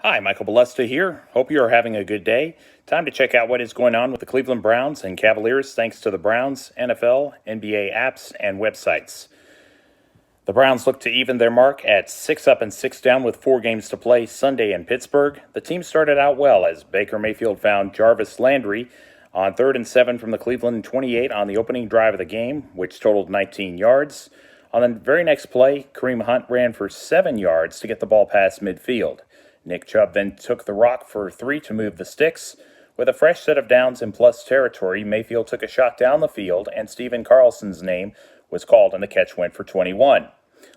Hi, Michael Balesta here. Hope you are having a good day. Time to check out what is going on with the Cleveland Browns and Cavaliers thanks to the Browns, NFL, NBA apps, and websites. The Browns look to even their mark at 6 up and 6 down with 4 games to play Sunday in Pittsburgh. The team started out well as Baker Mayfield found Jarvis Landry on 3rd and 7 from the Cleveland 28 on the opening drive of the game, which totaled 19 yards. On the very next play, Kareem Hunt ran for 7 yards to get the ball past midfield. Nick Chubb then took the rock for 3 to move the sticks. With a fresh set of downs in plus territory, Mayfield took a shot down the field, and Stephen Carlson's name was called, and the catch went for 21.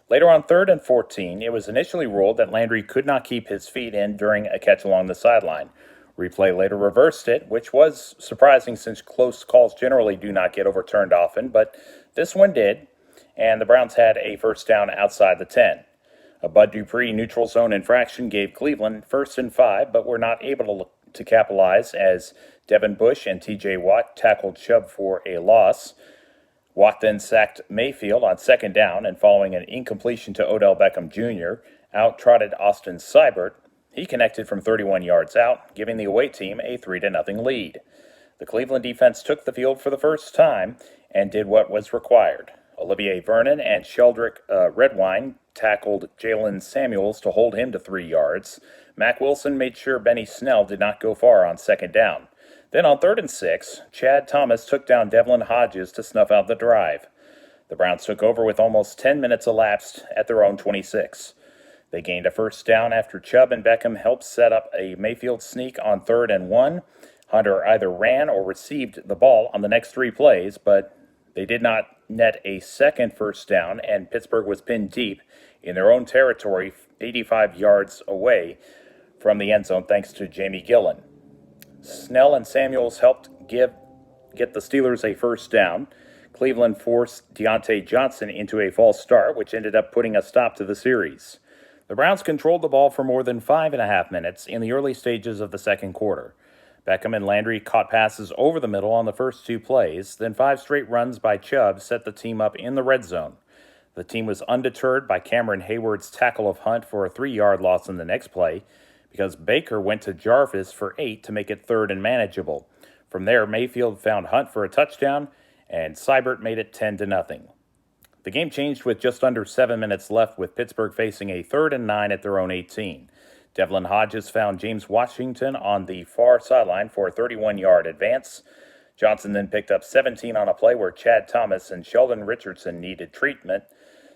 Later on 3rd and 14, it was initially ruled that Landry could not keep his feet in during a catch along the sideline. Replay later reversed it, which was surprising since close calls generally do not get overturned often, but this one did, and the Browns had a first down outside the 10. A Bud Dupree neutral zone infraction gave Cleveland 1st and 5, but were not able to capitalize as Devin Bush and T.J. Watt tackled Chubb for a loss. Watt then sacked Mayfield on 2nd down, and following an incompletion to Odell Beckham Jr., out-trotted Austin Seibert. He connected from 31 yards out, giving the away team a 3-0 lead. The Cleveland defense took the field for the first time and did what was required. Olivier Vernon and Sheldrick Redwine tackled Jalen Samuels to hold him to 3 yards. Mack Wilson made sure Benny Snell did not go far on 2nd down. Then on 3rd and 6, Chad Thomas took down Devlin Hodges to snuff out the drive. The Browns took over with almost 10 minutes elapsed at their own 26. They gained a first down after Chubb and Beckham helped set up a Mayfield sneak on 3rd and 1. Hunter either ran or received the ball on the next 3 plays, but they did not net a second first down, and Pittsburgh was pinned deep in their own territory, 85 yards away from the end zone, thanks to Jamie Gillen. Snell and Samuels helped get the Steelers a first down. Cleveland forced Deontay Johnson into a false start, which ended up putting a stop to the series. The Browns controlled the ball for more than 5.5 minutes in the early stages of the second quarter. Beckham and Landry caught passes over the middle on the first 2 plays, then 5 straight runs by Chubb set the team up in the red zone. The team was undeterred by Cameron Hayward's tackle of Hunt for a 3-yard loss in the next play, because Baker went to Jarvis for 8 to make it 3rd and manageable. From there, Mayfield found Hunt for a touchdown, and Seibert made it 10-0. The game changed with just under 7 minutes left, with Pittsburgh facing a 3rd and 9 at their own 18. Devlin Hodges found James Washington on the far sideline for a 31-yard advance. Johnson then picked up 17 on a play where Chad Thomas and Sheldon Richardson needed treatment.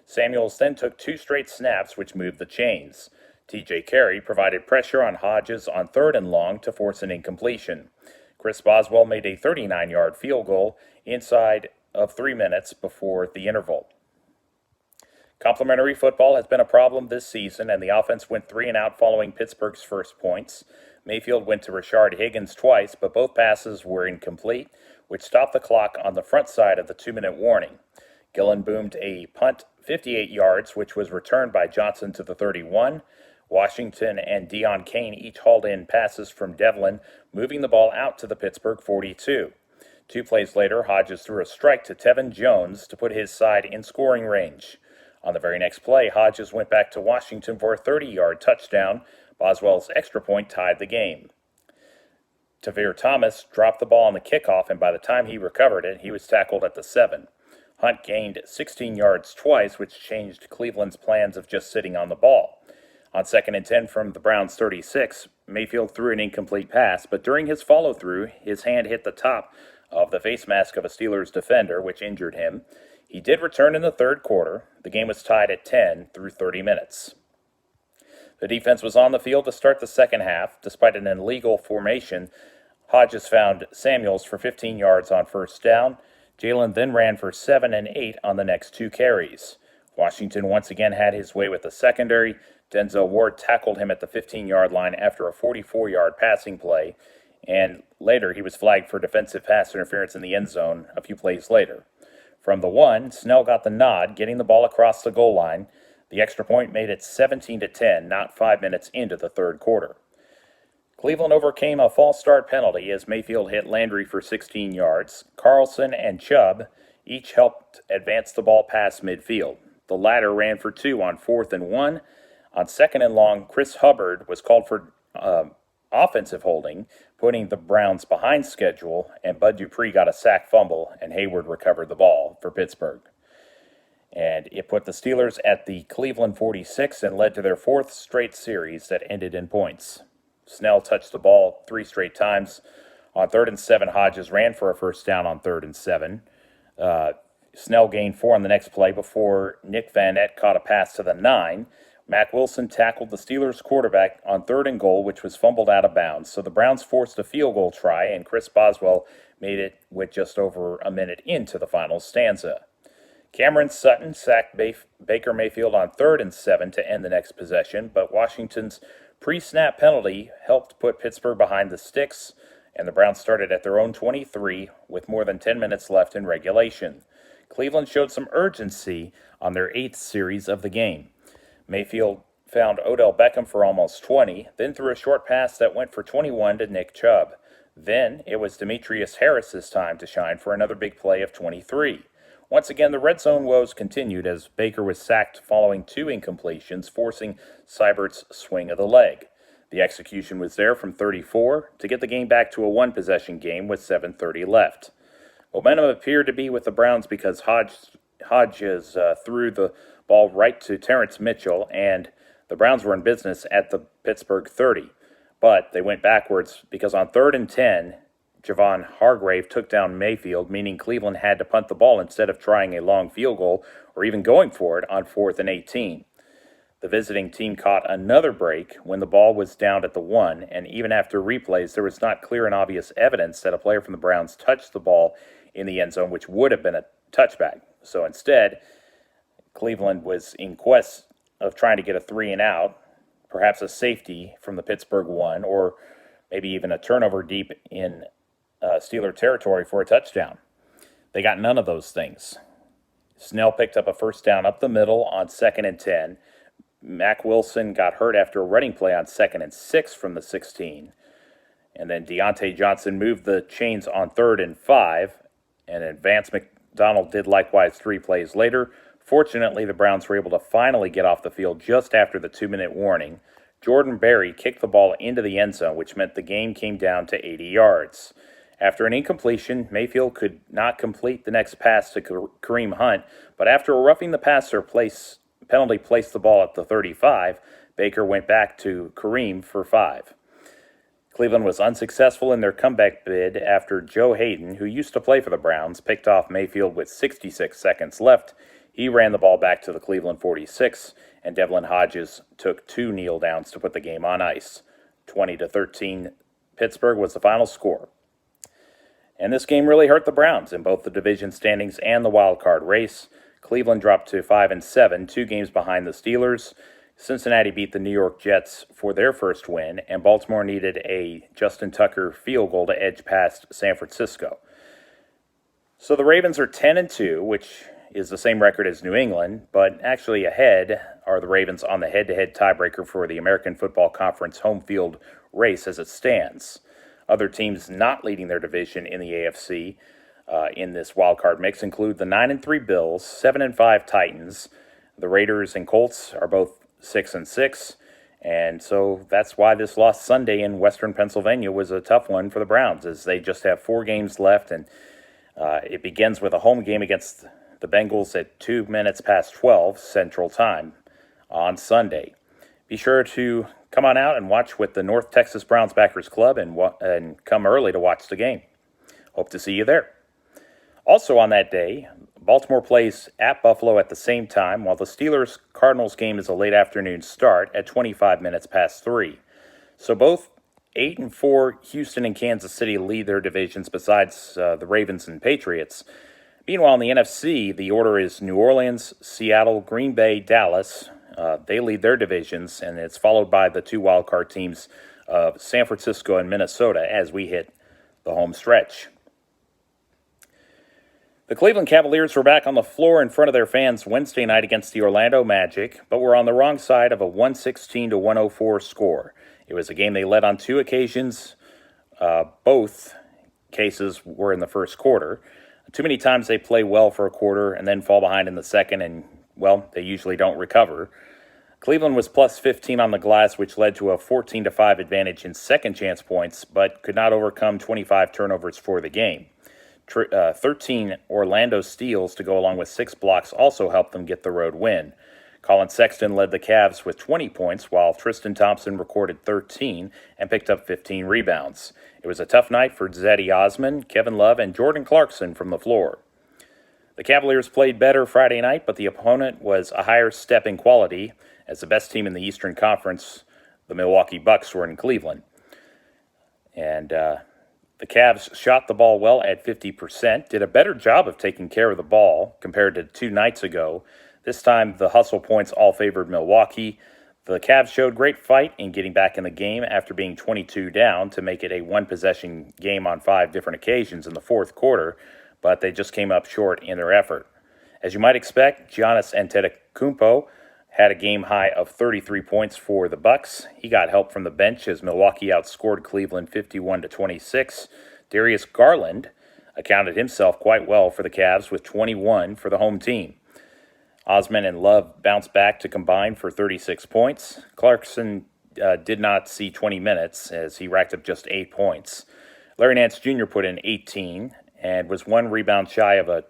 Samuels then took 2 straight snaps, which moved the chains. T.J. Carey provided pressure on Hodges on 3rd and long to force an incompletion. Chris Boswell made a 39-yard field goal inside of 3 minutes before the interval. Complementary football has been a problem this season, and the offense went 3 and out following Pittsburgh's first points. Mayfield went to Rashard Higgins twice, but both passes were incomplete, which stopped the clock on the front side of the 2-minute warning. Gillen boomed a punt 58 yards, which was returned by Johnson to the 31. Washington and Deion Kane each hauled in passes from Devlin, moving the ball out to the Pittsburgh 42. 2 plays later, Hodges threw a strike to Tevin Jones to put his side in scoring range. On the very next play, Hodges went back to Washington for a 30-yard touchdown. Boswell's extra point tied the game. Tavir Thomas dropped the ball on the kickoff, and by the time he recovered it, he was tackled at the 7. Hunt gained 16 yards twice, which changed Cleveland's plans of just sitting on the ball. On 2nd and 10 from the Browns' 36, Mayfield threw an incomplete pass, but during his follow-through, his hand hit the top of the face mask of a Steelers defender, which injured him. He did return in the 3rd quarter. The game was tied at 10 through 30 minutes. The defense was on the field to start the second half. Despite an illegal formation, Hodges found Samuels for 15 yards on first down. Jalen then ran for 7 and 8 on the next 2 carries. Washington once again had his way with the secondary. Denzel Ward tackled him at the 15-yard line after a 44-yard passing play, and later he was flagged for defensive pass interference in the end zone a few plays later. From the 1, Snell got the nod, getting the ball across the goal line. The extra point made it 17-10, not 5 minutes into the 3rd quarter. Cleveland overcame a false start penalty as Mayfield hit Landry for 16 yards. Carlson and Chubb each helped advance the ball past midfield. The latter ran for 2 on 4th and 1. On 2nd and long, Chris Hubbard was called for offensive holding, putting the Browns behind schedule, and Bud Dupree got a sack fumble, and Hayward recovered the ball for Pittsburgh. And it put the Steelers at the Cleveland 46 and led to their fourth straight series that ended in points. Snell touched the ball 3 straight times. On 3rd and 7, Hodges ran for a first down on 3rd and 7. Snell gained 4 on the next play before Nick Van Eck caught a pass to the 9. Mack Wilson tackled the Steelers quarterback on 3rd and goal, which was fumbled out of bounds. So the Browns forced a field goal try, and Chris Boswell made it with just over a minute into the final stanza. Cameron Sutton sacked Baker Mayfield on 3rd and 7 to end the next possession, but Washington's pre-snap penalty helped put Pittsburgh behind the sticks, and the Browns started at their own 23 with more than 10 minutes left in regulation. Cleveland showed some urgency on their 8th series of the game. Mayfield found Odell Beckham for almost 20, then threw a short pass that went for 21 to Nick Chubb. Then it was Demetrius Harris's time to shine for another big play of 23. Once again, the red zone woes continued as Baker was sacked following 2 incompletions, forcing Seibert's swing of the leg. The execution was there from 34 to get the game back to a 1-possession game with 7:30 left. Momentum appeared to be with the Browns because Hodges threw the ball right to Terrence Mitchell, and the Browns were in business at the Pittsburgh 30. But they went backwards because on 3rd and 10, Javon Hargrave took down Mayfield, meaning Cleveland had to punt the ball instead of trying a long field goal or even going for it on 4th and 18. The visiting team caught another break when the ball was down at the 1, and even after replays, there was not clear and obvious evidence that a player from the Browns touched the ball in the end zone, which would have been a touchback. So instead, Cleveland was in quest of trying to get a 3 and out, perhaps a safety from the Pittsburgh 1, or maybe even a turnover deep in Steeler territory for a touchdown. They got none of those things. Snell picked up a first down up the middle on 2nd and 10. Mack Wilson got hurt after a running play on 2nd and 6 from the 16. And then Deontay Johnson moved the chains on 3rd and 5. And then Vance McDonald did likewise 3 plays later. Fortunately, the Browns were able to finally get off the field just after the 2-minute warning. Jordan Berry kicked the ball into the end zone, which meant the game came down to 80 yards. After an incompletion, Mayfield could not complete the next pass to Kareem Hunt, but after a roughing the passer penalty placed the ball at the 35, Baker went back to Kareem for 5. Cleveland was unsuccessful in their comeback bid after Joe Hayden, who used to play for the Browns, picked off Mayfield with 66 seconds left. He ran the ball back to the Cleveland 46, and Devlin Hodges took 2 kneel downs to put the game on ice. 20-13, Pittsburgh was the final score. And this game really hurt the Browns in both the division standings and the wild card race. Cleveland dropped to 5-7, 2 games behind the Steelers. Cincinnati beat the New York Jets for their first win, and Baltimore needed a Justin Tucker field goal to edge past San Francisco. So the Ravens are 10-2, which is the same record as New England, but actually ahead are the Ravens on the head-to-head tiebreaker for the American Football Conference home field race as it stands. Other teams not leading their division in the AFC in this wildcard mix include the 9-3 Bills, 7-5 Titans. The Raiders and Colts are both 6-6, and so that's why this loss Sunday in Western Pennsylvania was a tough one for the Browns, as they just have 4 games left, and it begins with a home game against the Bengals at 2 minutes past 12 Central Time on Sunday. Be sure to come on out and watch with the North Texas Browns Backers Club and come early to watch the game. Hope to see you there. Also on that day, Baltimore plays at Buffalo at the same time, while the Steelers-Cardinals game is a late afternoon start at 25 minutes past 3. So both 8-4 Houston and Kansas City lead their divisions besides the Ravens and Patriots. Meanwhile, in the NFC, the order is New Orleans, Seattle, Green Bay, Dallas. They lead their divisions, and it's followed by the 2 wildcard teams of San Francisco and Minnesota as we hit the home stretch. The Cleveland Cavaliers were back on the floor in front of their fans Wednesday night against the Orlando Magic, but were on the wrong side of a 116-104 score. It was a game they led on 2 occasions. Both cases were in the first quarter. Too many times they play well for a quarter and then fall behind in the second, and, well, they usually don't recover. Cleveland was plus 15 on the glass, which led to a 14-5 advantage in second chance points, but could not overcome 25 turnovers for the game. 13 Orlando steals to go along with 6 blocks also helped them get the road win. Colin Sexton led the Cavs with 20 points, while Tristan Thompson recorded 13 and picked up 15 rebounds. It was a tough night for Zeddy Osman, Kevin Love, and Jordan Clarkson from the floor. The Cavaliers played better Friday night, but the opponent was a higher step in quality, as the best team in the Eastern Conference, the Milwaukee Bucks, were in Cleveland. And the Cavs shot the ball well at 50%, did a better job of taking care of the ball compared to 2 nights ago. This time, the hustle points all favored Milwaukee. The Cavs showed great fight in getting back in the game after being 22 down to make it a one-possession game on 5 different occasions in the fourth quarter, but they just came up short in their effort. As you might expect, Giannis Antetokounmpo had a game high of 33 points for the Bucks. He got help from the bench as Milwaukee outscored Cleveland 51-26. Darius Garland accounted himself quite well for the Cavs with 21 for the home team. Osman and Love bounced back to combine for 36 points. Clarkson did not see 20 minutes as he racked up just 8 points. Larry Nance Jr. put in 18 and was 1 rebound shy of a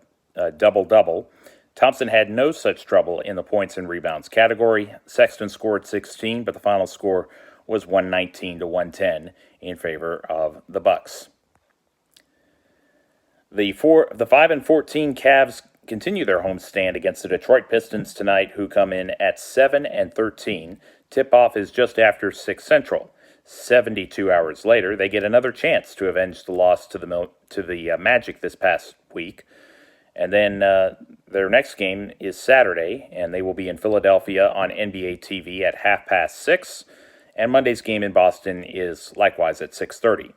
double-double. Thompson had no such trouble in the points and rebounds category. Sexton scored 16, but the final score was 119-110 in favor of the Bucks. The 5-14 Cavs continue their homestand against the Detroit Pistons tonight, who come in at 7-13. Tip-off is just after 6 Central. 72 hours later, they get another chance to avenge the loss to the Magic this past week. And then their next game is Saturday, and they will be in Philadelphia on NBA TV at 6:30. And Monday's game in Boston is likewise at 6:30.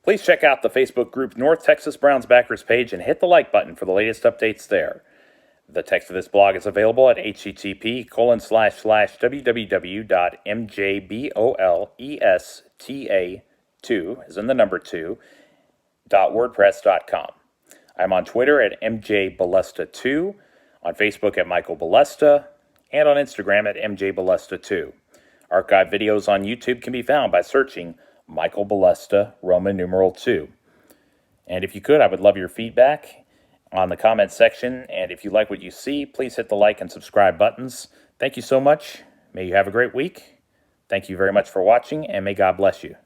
Please check out the Facebook group North Texas Browns Backers page and hit the like button for the latest updates there. The text of this blog is available at http://www.mjbolesta2, as in the number 2, .wordpress.com. I'm on Twitter at MJBallesta2, on Facebook at Michael Ballesta, and on Instagram at MJBallesta2. Archive videos on YouTube can be found by searching Michael Ballesta, Roman numeral 2. And if you could, I would love your feedback on the comments section. And if you like what you see, please hit the like and subscribe buttons. Thank you so much. May you have a great week. Thank you very much for watching, and may God bless you.